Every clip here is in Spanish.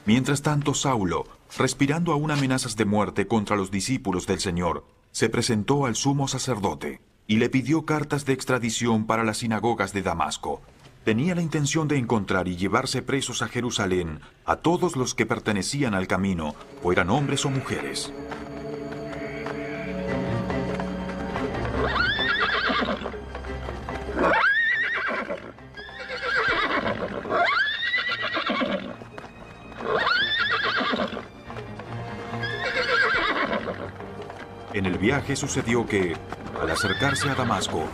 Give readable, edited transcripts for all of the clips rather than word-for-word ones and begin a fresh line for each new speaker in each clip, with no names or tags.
Mientras tanto, Saulo, respirando aún amenazas de muerte contra los discípulos del Señor, se presentó al sumo sacerdote y le pidió cartas de extradición para las sinagogas de Damasco. Tenía la intención de encontrar y llevarse presos a Jerusalén a todos los que pertenecían al camino, o eran hombres o mujeres. En el viaje sucedió que, al acercarse a Damasco,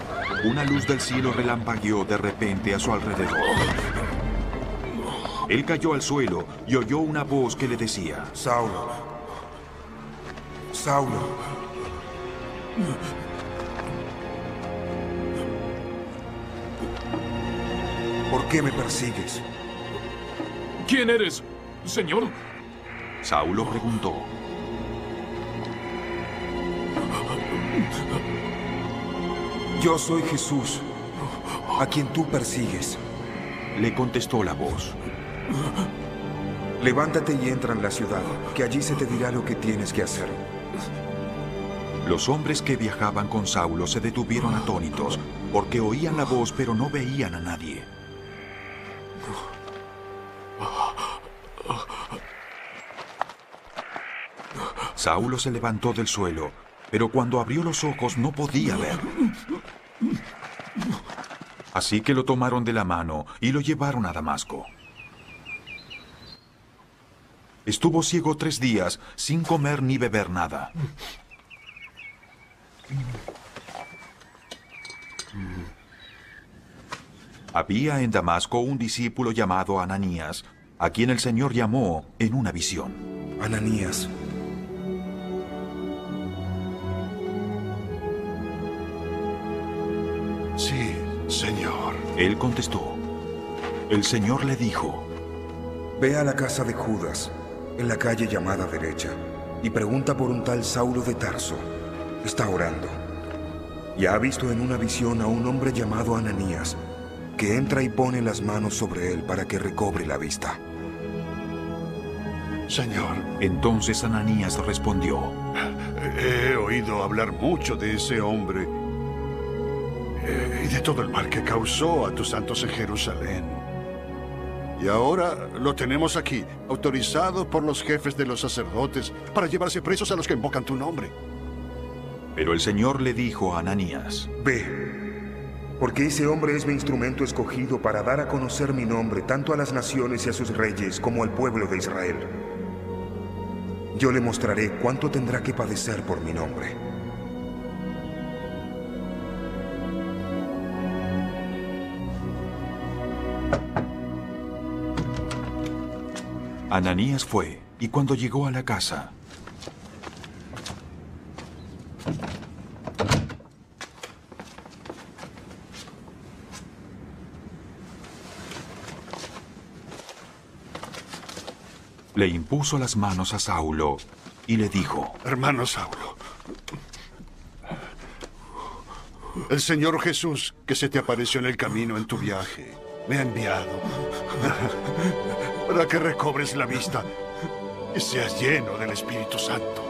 una luz del cielo relampagueó de repente a su alrededor. Él cayó al suelo y oyó una voz que le decía:
Saulo, Saulo, ¿por qué me persigues?
¿Quién eres, Señor?
Saulo preguntó.
Yo soy Jesús, a quien tú persigues.
Le contestó la voz.
Levántate y entra en la ciudad, que allí se te dirá lo que tienes que hacer.
Los hombres que viajaban con Saulo se detuvieron atónitos, porque oían la voz pero no veían a nadie. Saulo se levantó del suelo, pero cuando abrió los ojos no podía ver. Así que lo tomaron de la mano y lo llevaron a Damasco. Estuvo ciego 3 días, sin comer ni beber nada. Había en Damasco un discípulo llamado Ananías, a quien el Señor llamó en una visión.
Ananías.
Sí, Señor.
Él contestó. El Señor le dijo:
Ve a la casa de Judas, en la calle llamada derecha, y pregunta por un tal Saulo de Tarso. Está orando. Y ha visto en una visión a un hombre llamado Ananías, que entra y pone las manos sobre él para que recobre la vista.
Señor.
Entonces Ananías respondió:
He oído hablar mucho de ese hombre y de todo el mal que causó a tus santos en Jerusalén. Y ahora lo tenemos aquí, autorizado por los jefes de los sacerdotes para llevarse presos a los que invocan tu nombre.
Pero el Señor le dijo a Ananías:
Ve, porque ese hombre es mi instrumento escogido para dar a conocer mi nombre tanto a las naciones y a sus reyes como al pueblo de Israel. Yo le mostraré cuánto tendrá que padecer por mi nombre.
Ananías fue, y cuando llegó a la casa, le impuso las manos a Saulo y le dijo:
Hermano Saulo, el Señor Jesús, que se te apareció en el camino en tu viaje, me ha enviado para que recobres la vista y seas lleno del Espíritu Santo.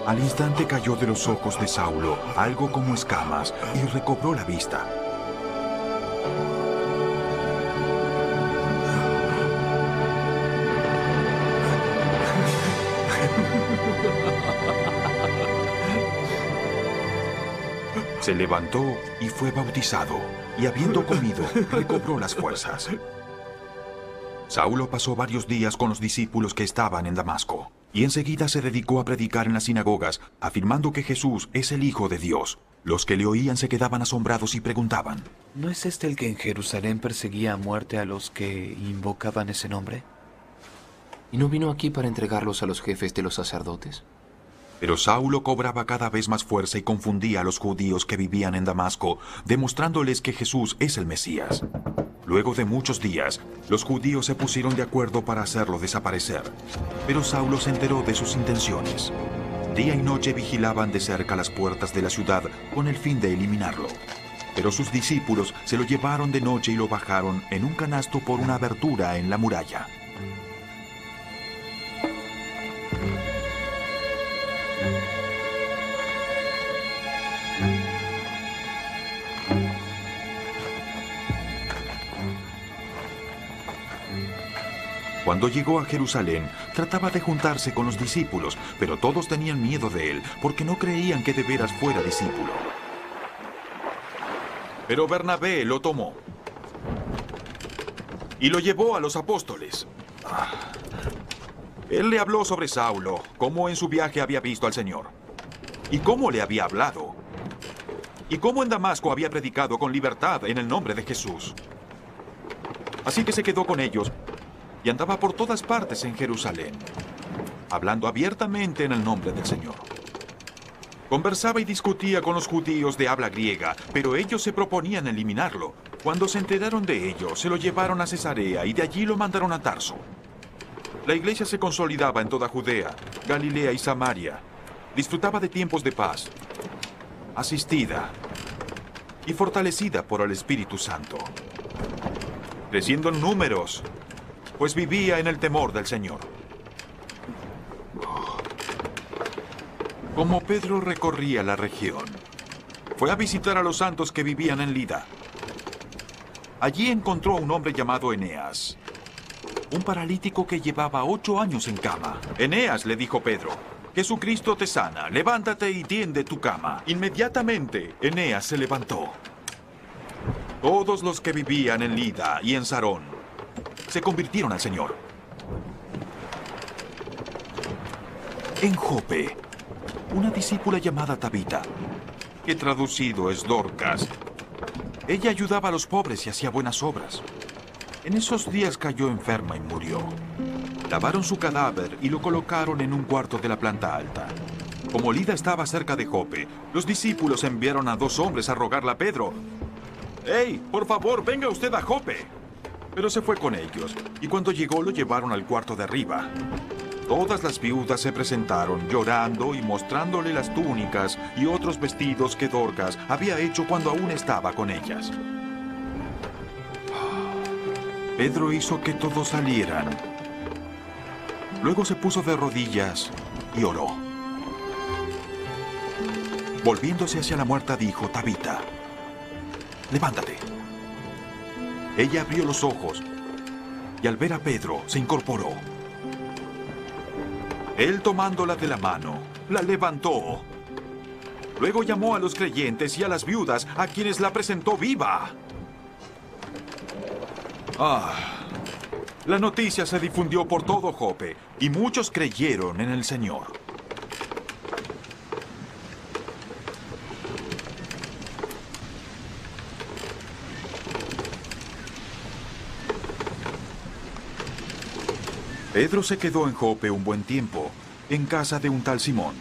Al instante cayó de los ojos de Saulo algo como escamas y recobró la vista. Se levantó y fue bautizado, y habiendo comido, recobró las fuerzas. Saulo pasó varios días con los discípulos que estaban en Damasco, y enseguida se dedicó a predicar en las sinagogas, afirmando que Jesús es el Hijo de Dios. Los que le oían se quedaban asombrados y preguntaban:
¿No es este el que en Jerusalén perseguía a muerte a los que invocaban ese nombre?
¿Y no vino aquí para entregarlos a los jefes de los sacerdotes?
Pero Saulo cobraba cada vez más fuerza y confundía a los judíos que vivían en Damasco, demostrándoles que Jesús es el Mesías. Luego de muchos días, los judíos se pusieron de acuerdo para hacerlo desaparecer. Pero Saulo se enteró de sus intenciones. Día y noche vigilaban de cerca las puertas de la ciudad con el fin de eliminarlo. Pero sus discípulos se lo llevaron de noche y lo bajaron en un canasto por una abertura en la muralla. Cuando llegó a Jerusalén, trataba de juntarse con los discípulos, pero todos tenían miedo de él, porque no creían que de veras fuera discípulo. Pero Bernabé lo tomó y lo llevó a los apóstoles. Él le habló sobre Saulo, cómo en su viaje había visto al Señor, y cómo le había hablado, y cómo en Damasco había predicado con libertad en el nombre de Jesús. Así que se quedó con ellos y andaba por todas partes en Jerusalén, hablando abiertamente en el nombre del Señor. Conversaba y discutía con los judíos de habla griega, pero ellos se proponían eliminarlo. Cuando se enteraron de ello, se lo llevaron a Cesarea y de allí lo mandaron a Tarso. La iglesia se consolidaba en toda Judea, Galilea y Samaria. Disfrutaba de tiempos de paz, asistida y fortalecida por el Espíritu Santo, creciendo en números, pues vivía en el temor del Señor. Como Pedro recorría la región, fue a visitar a los santos que vivían en Lida. Allí encontró a un hombre llamado Eneas, un paralítico que llevaba 8 años en cama. Eneas, le dijo Pedro, Jesucristo te sana, levántate y tiende tu cama. Inmediatamente, Eneas se levantó. Todos los que vivían en Lida y en Sarón se convirtieron al Señor. En Jope, una discípula llamada Tabita, que traducido es Dorcas, ella ayudaba a los pobres y hacía buenas obras. En esos días cayó enferma y murió. Lavaron su cadáver y lo colocaron en un cuarto de la planta alta. Como Lida estaba cerca de Jope, los discípulos enviaron a 2 hombres a rogarle a Pedro: «¡Hey, por favor, venga usted a Jope!». Pero se fue con ellos, y cuando llegó lo llevaron al cuarto de arriba. Todas las viudas se presentaron llorando y mostrándole las túnicas y otros vestidos que Dorcas había hecho cuando aún estaba con ellas. Pedro hizo que todos salieran. Luego se puso de rodillas y oró. Volviéndose hacia la muerta dijo: «Tabita, levántate». Ella abrió los ojos y al ver a Pedro se incorporó. Él, tomándola de la mano, la levantó. Luego llamó a los creyentes y a las viudas, a quienes la presentó viva. La noticia se difundió por todo Jope y muchos creyeron en el Señor. Pedro se quedó en Jope un buen tiempo, en casa de un tal Simón,